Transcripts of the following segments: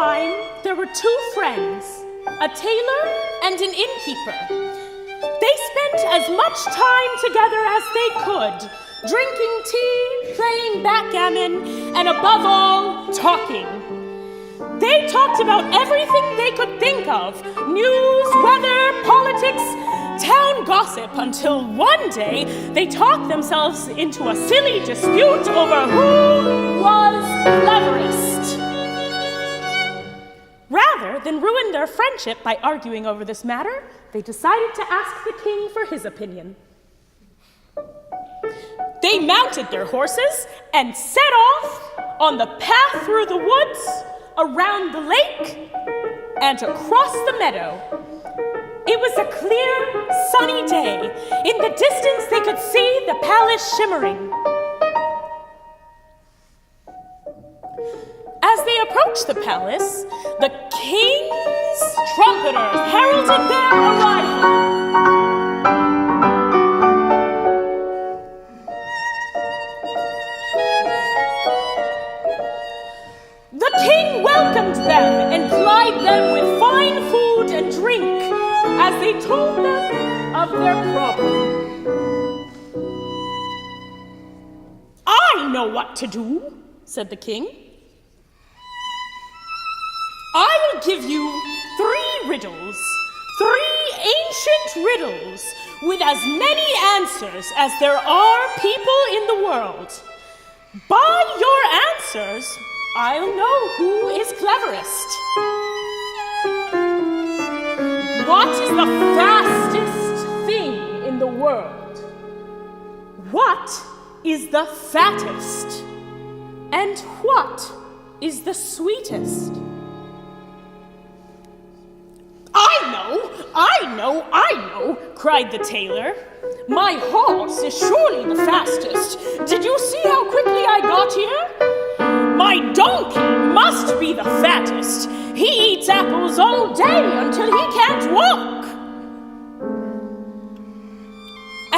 time, there were two friends, a tailor and an innkeeper. They spent as much time together as they could, drinking tea, playing backgammon, and above all, talking. They talked about everything they could think of, news, weather, politics, town gossip, until one day they talked themselves into a silly dispute over who was cleverest. Rather than ruin their friendship by arguing over this matter, they decided to ask the king for his opinion. They mounted their horses and set off on the path through the woods, around the lake, and across the meadow. It was a clear, sunny day. In the distance, they could see the palace shimmering. As they approached the palace, the king's trumpeters heralded their arrival. The king welcomed them and plied them with fine food and drink as they told them of their problem. "I know what to do," said the king. "I will give you 3 riddles, 3 ancient riddles with as many answers as there are people in the world. By your answers, I'll know who is cleverest. What is the fastest thing in the world? What is the fattest? And what is the sweetest?" I know, cried the tailor. "My horse is surely the fastest. Did you see how quickly I got here? My donkey must be the fattest. He eats apples all day until he can't walk.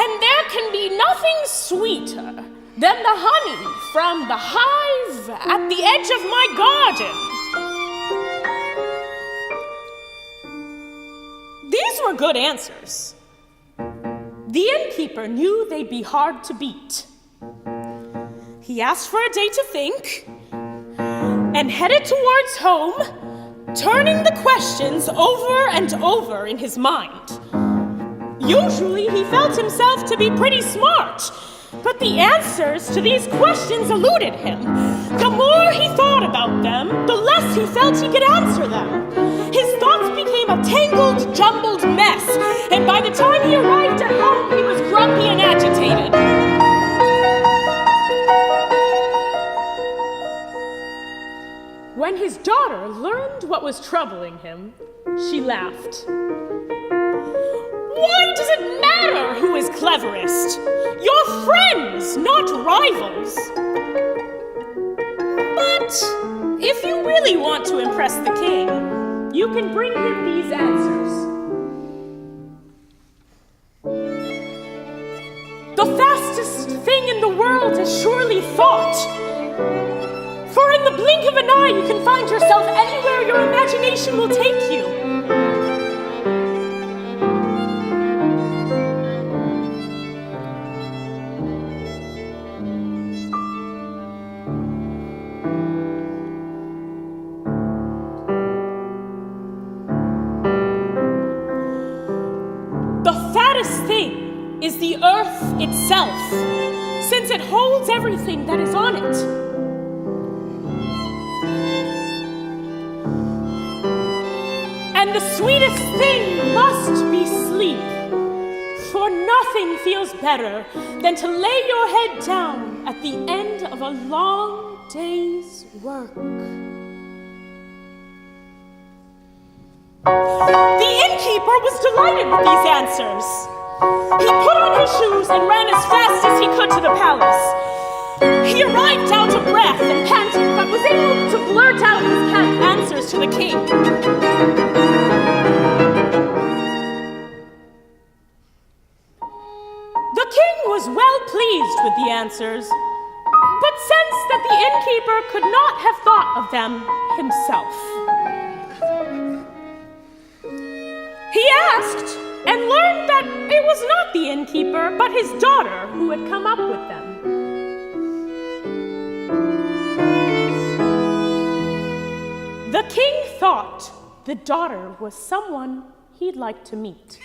And there can be nothing sweeter than the honey from the hive at the edge of my garden." These were good answers. The innkeeper knew they'd be hard to beat. He asked for a day to think and headed towards home, turning the questions over and over in his mind. Usually he felt himself to be pretty smart, but the answers to these questions eluded him. The more he thought about them, the less he felt he could answer them. His thoughts became a tangled, jumbled mess, and by the time he arrived at home, he was grumpy and agitated. When his daughter learned what was troubling him, she laughed. "Why does it matter who is cleverest? You're friends, not rivals. But if you really want to impress the king, you can bring him these answers. The fastest thing in the world is surely thought. For in the blink of an eye, you can find yourself anywhere your imagination will take you. The fattest thing is the earth itself, since it holds everything that is on it. And the sweetest thing must be sleep, for nothing feels better than to lay your head down at the end of a long day's work. The innkeeper was delighted with these answers. He put on his shoes and ran as fast as he could to the palace. He arrived out of breath and panting, but was able to blurt out his answers to the king. The king was well pleased with the answers, but sensed that the innkeeper could not have thought of them himself. and learned that it was not the innkeeper, but his daughter who had come up with them. The king thought the daughter was someone he'd like to meet.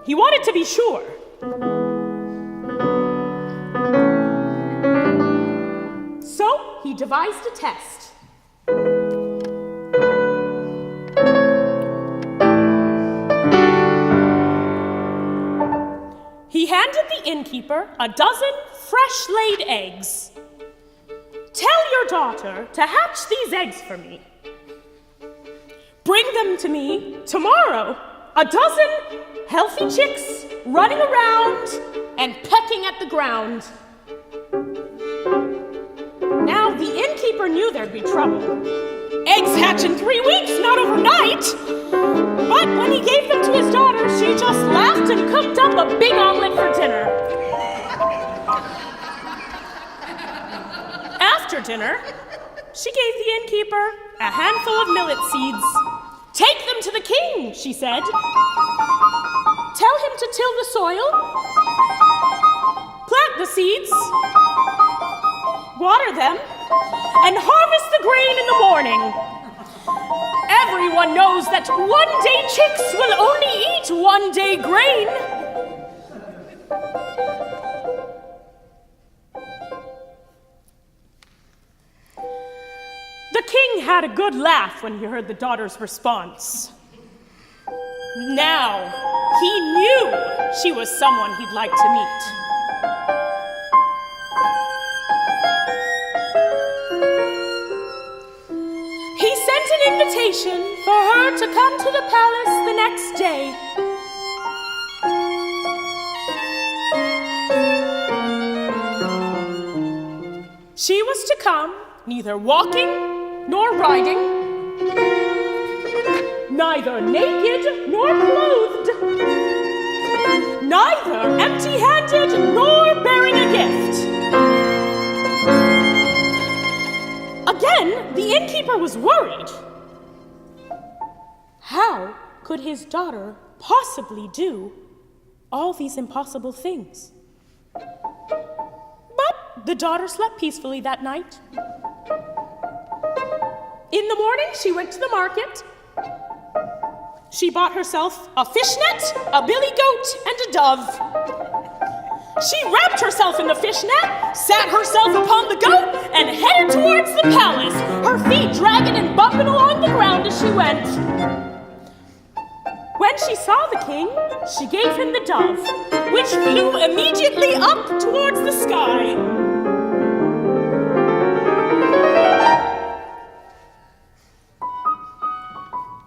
He wanted to be sure. So he devised a test. He handed the innkeeper a dozen fresh-laid eggs. Tell your daughter to hatch these eggs for me. Bring them to me tomorrow. A dozen healthy chicks running around and pecking at the ground. Now, the innkeeper knew there'd be trouble. Eggs hatch in 3 weeks, not overnight. But when he gave them to his daughter, she just laughed and cooked up a big omelet for dinner. After dinner, she gave the innkeeper a handful of millet seeds. Take them to the king, she said. Tell him to till the soil, plant the seeds, water them, and harvest the grain in the morning. Everyone knows that one-day chicks will only eat one-day grain. The king had a good laugh when he heard the daughter's response. Now, he knew she was someone he'd like to meet. He sent an invitation for her to come to the palace the next day. She was to come neither walking nor riding, neither naked nor clothed, neither empty-handed nor bearing a gift. Again, the innkeeper was worried. How could his daughter possibly do all these impossible things? But the daughter slept peacefully that night. In the morning, she went to the market. She bought herself a fishnet, a billy goat, and a dove. She wrapped herself in the fishnet, sat herself upon the goat, and headed towards the palace, her feet dragging and bumping along the ground as she went. When she saw the king, she gave him the dove, which flew immediately up towards the sky.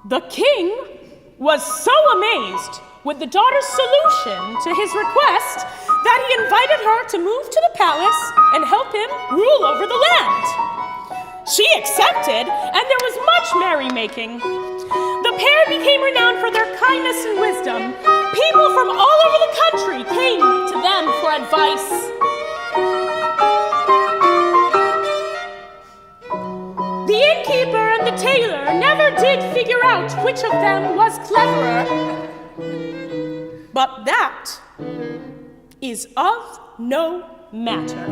The king was so amazed with the daughter's solution to his request that he invited her to move to the palace and help him rule over the land. She accepted, and there was much merrymaking. The pair became renowned for their kindness and wisdom. People from all over the country came to them for advice. The innkeeper and the tailor never did figure out which of them was cleverer. But that is of no matter.